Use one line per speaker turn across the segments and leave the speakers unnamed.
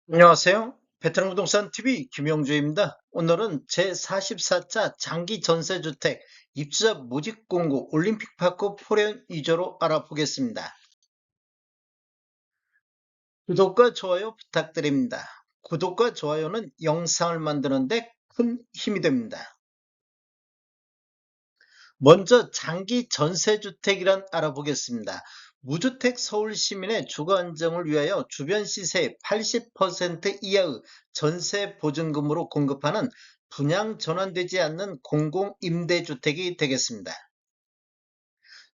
안녕하세요. 베테랑 부동산 TV 김영주입니다. 오늘은 제44차 장기 전세주택 입주자 모집 공고 올림픽파크 포레온 위주로 알아보겠습니다. 구독과 좋아요 부탁드립니다. 구독과 좋아요는 영상을 만드는데 큰 힘이 됩니다. 먼저 장기 전세주택이란 알아보겠습니다. 무주택 서울 시민의 주거 안정을 위하여 주변 시세의 80% 이하의 전세 보증금으로 공급하는 분양 전환되지 않는 공공임대주택이 되겠습니다.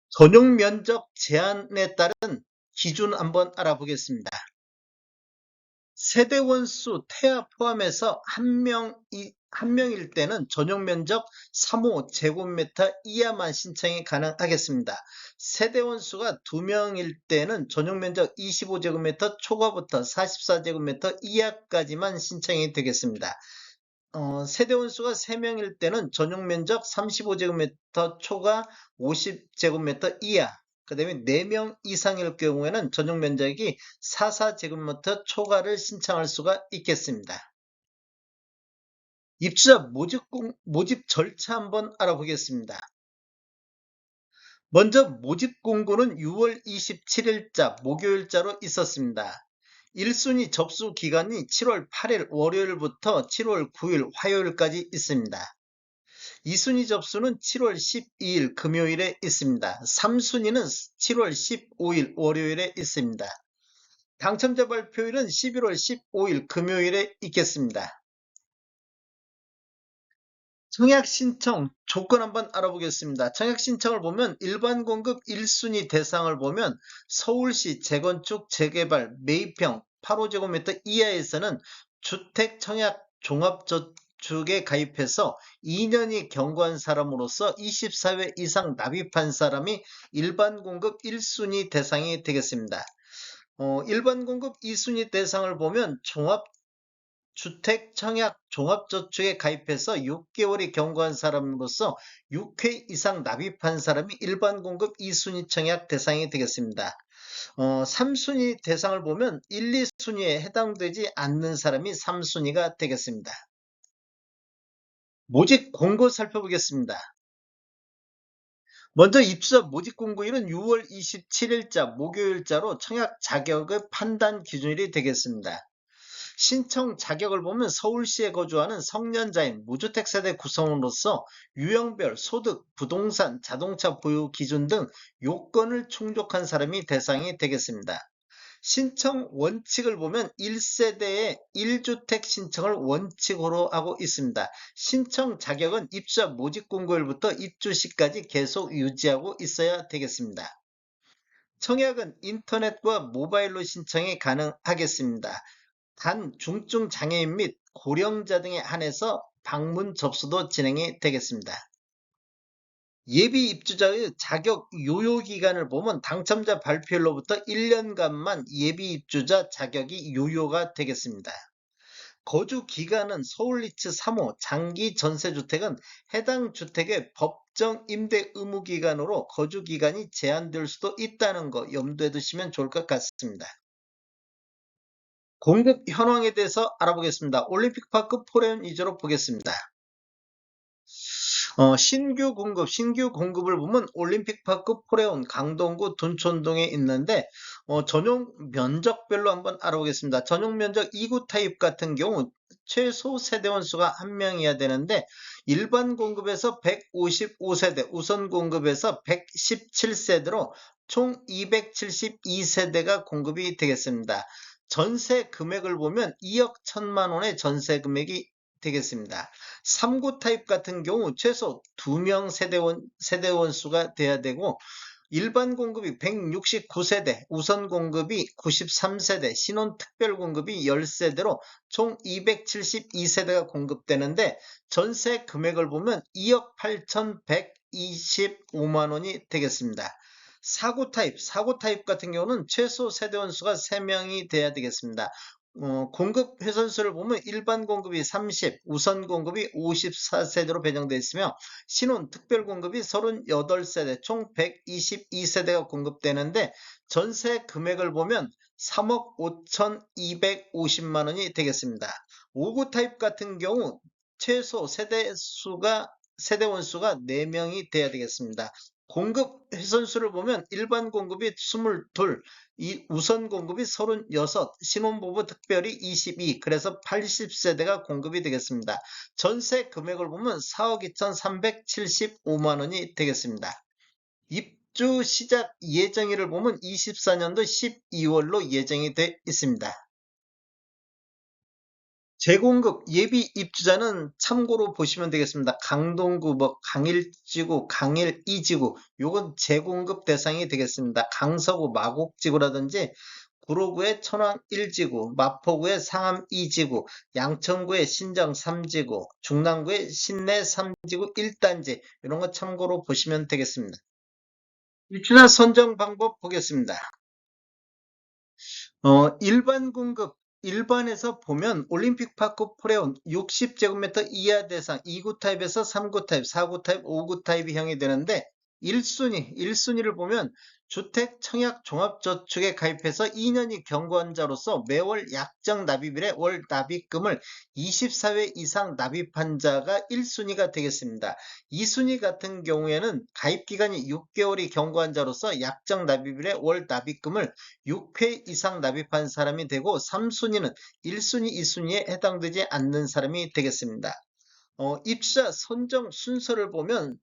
전용 면적 제한에 따른 기준 한번 알아보겠습니다. 세대원 수 태아 포함해서 한 명일 때는 전용 면적 3호 제곱미터 이하만 신청이 가능하겠습니다. 세대원 수가 2명일 때는 전용 면적 25제곱미터 초과부터 44제곱미터 이하까지만 신청이 되겠습니다. 세대원 수가 3명일 때는 전용 면적 35제곱미터 초과 50제곱미터 이하, 그 다음에 4명 이상일 경우에는 전용 면적이 44제곱미터 초과를 신청할 수가 있겠습니다. 입주자 모집 절차 한번 알아보겠습니다. 먼저 모집 공고는 6월 27일자 목요일자로 있었습니다. 1순위 접수 기간이 7월 8일 월요일부터 7월 9일 화요일까지 있습니다. 2순위 접수는 7월 12일 금요일에 있습니다. 3순위는 7월 15일 월요일에 있습니다. 당첨자 발표일은 11월 15일 금요일에 있겠습니다. 청약 신청 조건 한번 알아보겠습니다. 청약 신청을 보면 일반 공급 1순위 대상을 보면 서울시 재건축, 재개발, 매입형 8호제곱미터 이하에서는 주택 청약 종합저축에 가입해서 2년이 경과한 사람으로서 24회 이상 납입한 사람이 일반 공급 1순위 대상이 되겠습니다. 일반 공급 2순위 대상을 보면 주택 청약 종합저축에 가입해서 6개월이 경과한 사람으로서 6회 이상 납입한 사람이 일반 공급 2순위 청약 대상이 되겠습니다. 3순위 대상을 보면 1, 2순위에 해당되지 않는 사람이 3순위가 되겠습니다. 모집 공고 살펴보겠습니다. 먼저 입주자 모집 공고일은 6월 27일자 목요일자로 청약 자격의 판단 기준일이 되겠습니다. 신청 자격을 보면 서울시에 거주하는 성년자인 무주택 세대 구성원으로서 유형별 소득, 부동산, 자동차 보유 기준 등 요건을 충족한 사람이 대상이 되겠습니다. 신청 원칙을 보면 1세대에 1주택 신청을 원칙으로 하고 있습니다. 신청 자격은 입주자 모집 공고일부터 입주 시까지 계속 유지하고 있어야 되겠습니다. 청약은 인터넷과 모바일로 신청이 가능하겠습니다. 단 중증 장애인 및 고령자 등에 한해서 방문 접수도 진행이 되겠습니다. 예비 입주자의 자격 유효 기간을 보면 당첨자 발표일로부터 1년간만 예비 입주자 자격이 유효가 되겠습니다. 거주 기간은 서울리츠 3호 장기 전세주택은 해당 주택의 법정 임대 의무 기간으로 거주 기간이 제한될 수도 있다는 거 염두에 두시면 좋을 것 같습니다. 공급 현황에 대해서 알아보겠습니다. 올림픽파크 포레온 위주로 보겠습니다. 신규 공급을 보면 올림픽파크 포레온 강동구 둔촌동에 있는데 전용 면적별로 한번 알아보겠습니다. 전용 면적 2구 타입 같은 경우 최소 세대원 수가 1명이어야 되는데 일반 공급에서 155세대, 우선 공급에서 117세대로 총 272세대가 공급이 되겠습니다. 전세 금액을 보면 2억 1천만 원의 전세 금액이 되겠습니다. 3구 타입 같은 경우 최소 2명 세대원 수가 돼야 되고 일반 공급이 169세대, 우선 공급이 93세대, 신혼 특별 공급이 10세대로 총 272세대가 공급되는데 전세 금액을 보면 2억 8,125만 원이 되겠습니다. 4구 타입 같은 경우는 최소 세대원 수가 3명이 돼야 되겠습니다. 공급 회선수를 보면 일반 공급이 30, 우선 공급이 54세대로 배정되어 있으며 신혼 특별 공급이 38세대, 총 122세대가 공급되는데 전세 금액을 보면 3억 5,250만 원이 되겠습니다. 5구 타입 같은 경우 최소 세대원 수가 4명이 돼야 되겠습니다. 공급 회선수를 보면 일반 공급이 22, 우선 공급이 36, 신혼부부 특별히 22, 그래서 80세대가 공급이 되겠습니다. 전세 금액을 보면 4억 2,375만 원이 되겠습니다. 입주 시작 예정일을 보면 24년도 12월로 예정이 돼 있습니다. 재공급 예비 입주자는 참고로 보시면 되겠습니다. 강동구, 강일지구, 강일 2지구, 요건 재공급 대상이 되겠습니다. 강서구 마곡지구라든지 구로구의 천왕 1지구, 마포구의 상암 2지구, 양천구의 신정 3지구, 중랑구의 신내 3지구 1단지, 이런 거 참고로 보시면 되겠습니다. 입주자 선정 방법 보겠습니다. 일반 공급, 일반에서 보면 올림픽파크 프레온 60제곱미터 이하 대상 2구 타입에서 3구 타입, 4구 타입, 5구 타입이 형이 되는데 1순위를 보면 주택 청약 종합저축에 가입해서 2년이 경과한자로서 매월 약정 납입일에 월 납입금을 24회 이상 납입한 자가 1순위가 되겠습니다. 2순위 같은 경우에는 가입기간이 6개월이 경과한 자로서 약정 납입일에 월 납입금을 6회 이상 납입한 사람이 되고 3순위는 1순위, 2순위에 해당되지 않는 사람이 되겠습니다. 입주자 선정 순서를 보면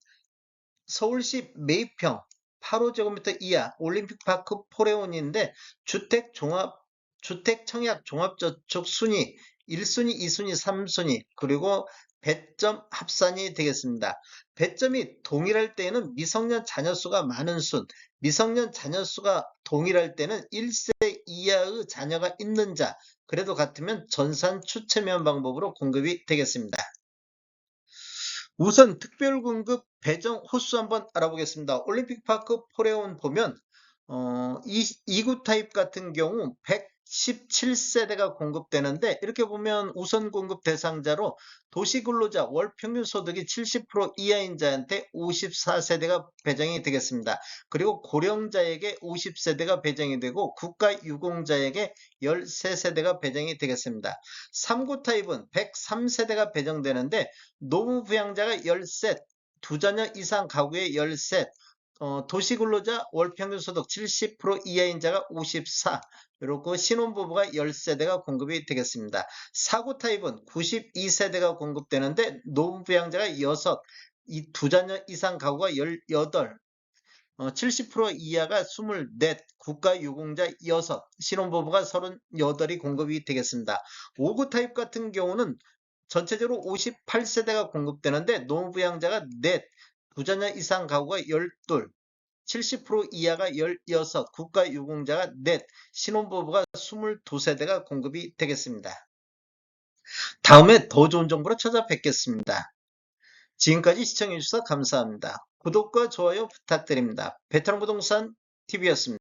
서울시 매입형 8호제곱미터 이하 올림픽파크 포레온인데 주택 청약 종합저축 순위 1순위, 2순위, 3순위 그리고 배점 합산이 되겠습니다. 배점이 동일할 때에는 미성년 자녀 수가 많은 순, 미성년 자녀 수가 동일할 때는 1세 이하의 자녀가 있는 자, 그래도 같으면 전산 추첨형 방법으로 공급이 되겠습니다. 우선 특별공급 배정 호수 한번 알아보겠습니다. 올림픽파크 포레온 보면 2구 타입 같은 경우 117세대가 공급되는데 이렇게 보면 우선 공급 대상자로 도시근로자 월평균 소득이 70% 이하인 자한테 54세대가 배정이 되겠습니다. 그리고 고령자에게 50세대가 배정이 되고 국가유공자에게 13세대가 배정이 되겠습니다. 3구 타입은 103세대가 배정되는데 노무부양자가 13, 두 자녀 이상 가구에 13, 도시근로자 월평균 소득 70% 이하인 자가 54, 그리고 신혼부부가 10세대가 공급이 되겠습니다. 4구 타입은 92세대가 공급되는데 노부양자가 6, 이 두 자녀 이상 가구가 18, 70% 이하가 24, 국가유공자 6, 신혼부부가 38이 공급이 되겠습니다. 5구 타입 같은 경우는 전체적으로 58세대가 공급되는데 노부양자가 4, 두 자녀 이상 가구가 12, 70% 이하가 16, 국가유공자가 4, 신혼부부가 22세대가 공급이 되겠습니다. 다음에 더 좋은 정보로 찾아뵙겠습니다. 지금까지 시청해주셔서 감사합니다. 구독과 좋아요 부탁드립니다. 베테랑 부동산 TV였습니다.